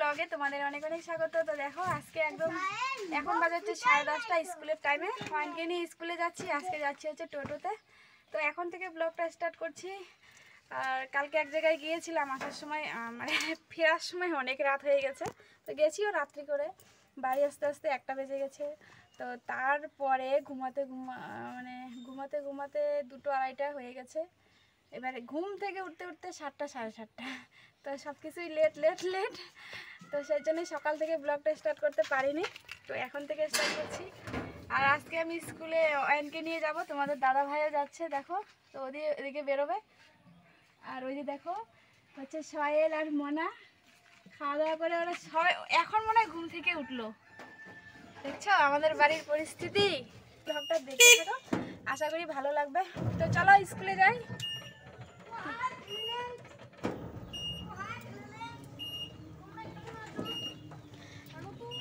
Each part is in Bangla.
ব্লগে তোমাদের অনেক অনেক স্বাগত। তো দেখো আজকে একদম এখন বাজে হচ্ছে 10:30 স্কুলের টাইমে। ওয়ানকে নিয়ে স্কুলে যাচ্ছি, আজকে যাচ্ছি হচ্ছে টোটোতে। তো এখন থেকে ব্লগটা স্টার্ট করছি। আর কালকে এক জায়গায় গিয়েছিলাম, আসার সময় মানে ফেরার সময় অনেক রাত হয়ে গেছে। তো গেছিও রাত্রি করে, বাড়ি আস্তে আস্তে 1টা বেজে গেছে। তো তারপরে ঘুমাতে ঘুমাতে 2টো 2:30টা হয়ে গেছে। এবারে ঘুম থেকে উঠতে উঠতে 7টা 7:30। তো সব কিছুই লেট। তো সেই জন্যই সকাল থেকে ব্লগটা স্টার্ট করতে পারিনি। তো এখন থেকে স্টার্ট করছি। আর আজকে আমি স্কুলে অয়নকে নিয়ে যাব, তোমাদের দাদা ভাইও যাচ্ছে দেখো। তো ওদিকে বেরোবে। আর ওই যে দেখো হচ্ছে সোহেল আর মোনা খাওয়া দাওয়া করে ওরা সবাই এখন মনে হয় ঘুম থেকে উঠলো। দেখছো আমাদের বাড়ির পরিস্থিতি। ব্লগটা দেখে থাকো, আশা করি ভালো লাগবে। তো চলো স্কুলে যাই।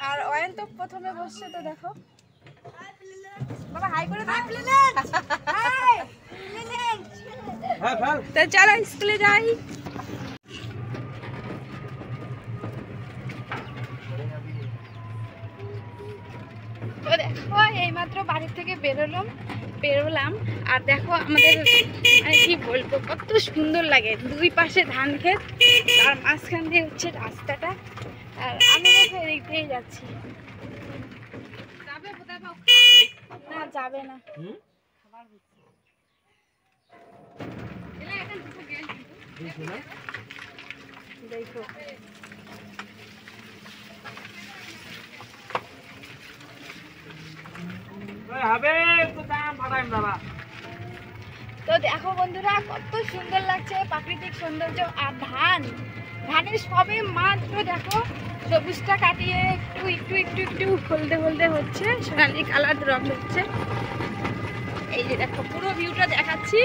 আর অয়ন তো প্রথমে বসছে, তো দেখো বাবা হাই করে দাও। তো চলো স্কুলে যাই। তো দেখো এইমাত্র বাড়ি থেকে বেরোলাম। আর দেখো আমাদের কি বলবো, কত সুন্দর লাগে। দুই পাশে ধান ক্ষেত, আর মাঝখান দিয়ে হচ্ছে রাস্তাটা। আর আমি দেখো এদিক দিয়েই যাচ্ছি। না যাবে না। দেখো তো দেখো বন্ধুরা কত সুন্দর লাগছে প্রাকৃতিক সৌন্দর্য। আর ধানের সবে মাত্র দেখো সবুজটা কাটিয়ে একটু হলদে হচ্ছে, সোনালি কালার রং হচ্ছে। এই যে দেখো পুরো ভিউটা দেখাচ্ছি।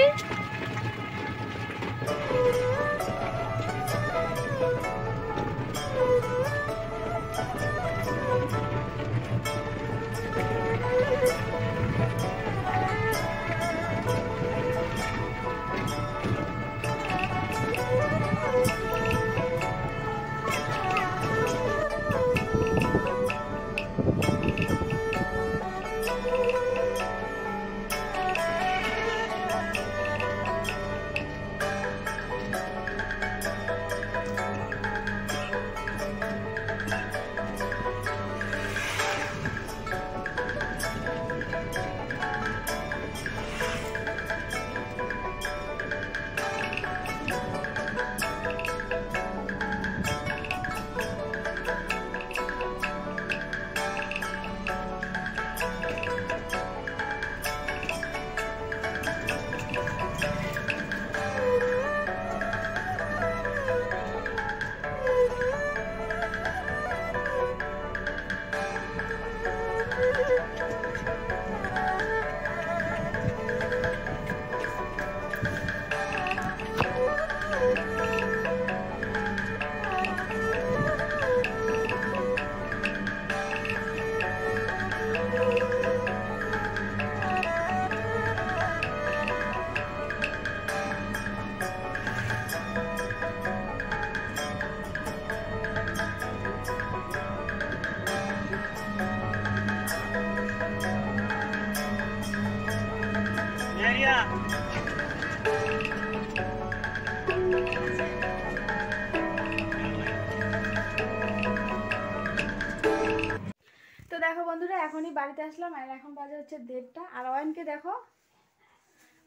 তো দেখো বন্ধুরা এখনই বাড়িতে আসলাম, আর এখন বাজে হচ্ছে 1:30। আর অয়নকে দেখো,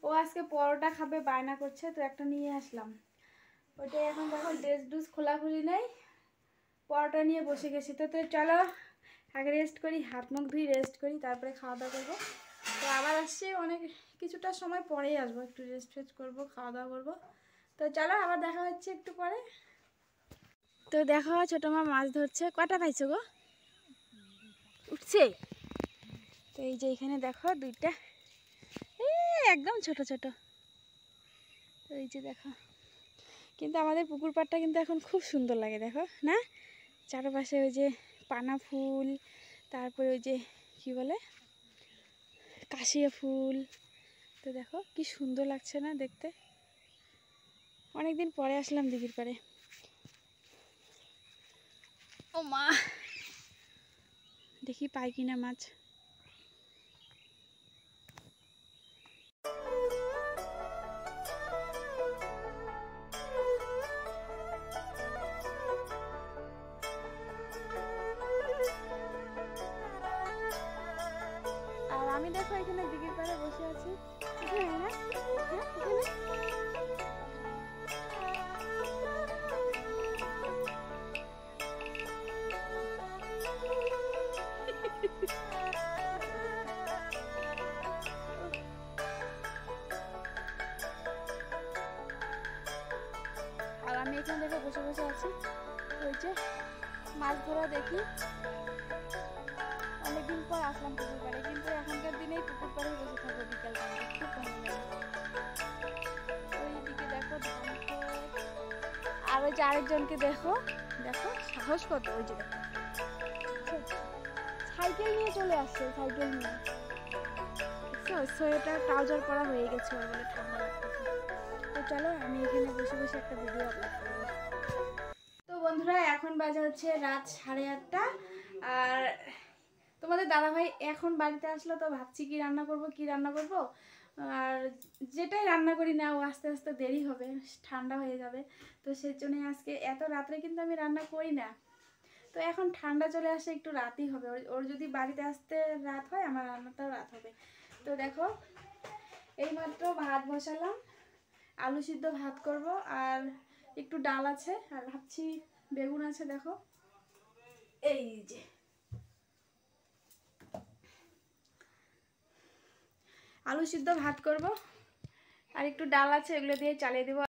ও আজকে পরোটা খাবে বায়না করছে, তো একটা নিয়ে আসলাম। ওইটাই এখন দেখো ড্রেস খোলাখুলি নেই, পরোটা নিয়ে বসে গেছি। তো চলো আগে রেস্ট করি, হাত মুখ ধুই, রেস্ট করি, তারপরে খাওয়া দাওয়া করবো। তো আবার আসছি অনেক কিছুটা সময় পরেই আসবো, একটু রেস্ট করবো, খাওয়া দাওয়া করবো। তো চলো আবার দেখা হচ্ছে একটু পরে। তো দেখো ছোটো মা মাছ ধরছে। কটা পাইছো গো? উঠছে। তো এই যে এখানে দেখো 2টা, একদম ছোট। তো এই যে দেখো, কিন্তু আমাদের পুকুর পাড়টা কিন্তু এখন খুব সুন্দর লাগে দেখো না, চারপাশে ওই যে পানা ফুল, তারপরে ওই যে কি বলে কাশিয়া ফুল। তো দেখো কি সুন্দর লাগছে না দেখতে। অনেকদিন পরে আসলাম দিঘির পাড়ে। ও মা, দেখি পাই কিনা মাছ। আর আমি দেখো এখানে দিঘির পাড়ে বসে আছি। এখানে না? হ্যাঁ, এখানে। আর আমি এখানে দেখে বসে বসে আছি, ওই যে মাছ ধরা দেখি। অনেকদিন পর আসলাম পুকুর পাড়ে, কিন্তু এখনকার দিনেই পুকুর পাড়ে বসে থাকবো বিকাল টাইমে, খুব ভালো লাগে। ওইদিকে দেখো ধান ক্ষেত, আর ওই যে আরেকজনকে দেখো, দেখো সাহস কত, ওই যে দেখো সাইকেল নিয়ে চলে আসছে, সাইকেল নিয়ে। সোয়েটার ট্রাউজার পরা হয়ে গেছে ওর, বলে ঠান্ডা লাগতেছে। তো চলো আমি এখানে বসে বসে একটা ভিডিও আপলোড করবো। তো বন্ধুরা এখন বাজে হচ্ছে রাত 8:30, আর তোমাদের দাদাভাই এখন বাড়িতে আসলো, তো ভাবছি কি রান্না করব। আর যেটাই রান্না করি না, ও আস্তে আস্তে দেরি হবে, ঠান্ডা হয়ে যাবে। তো সেই জন্যই আজকে এত রাত্রে কিন্তু আমি রান্না করি না। তো এখন ঠান্ডা চলে আসে, একটু রাতই হবে। ওর যদি বাড়িতে আসতে রাত হয়, আমার রান্নাটাও রাত হবে। তো দেখো এইমাত্র ভাত বসালাম, আলু সিদ্ধ ভাত করব, আর একটু ডাল আছে, আর ভাবছি বেগুন আছে। দেখো এই যে আলু সিদ্ধ ভাত করব, আর একটু ডাল আছে, এগুলো দিয়ে চালিয়ে দেবো।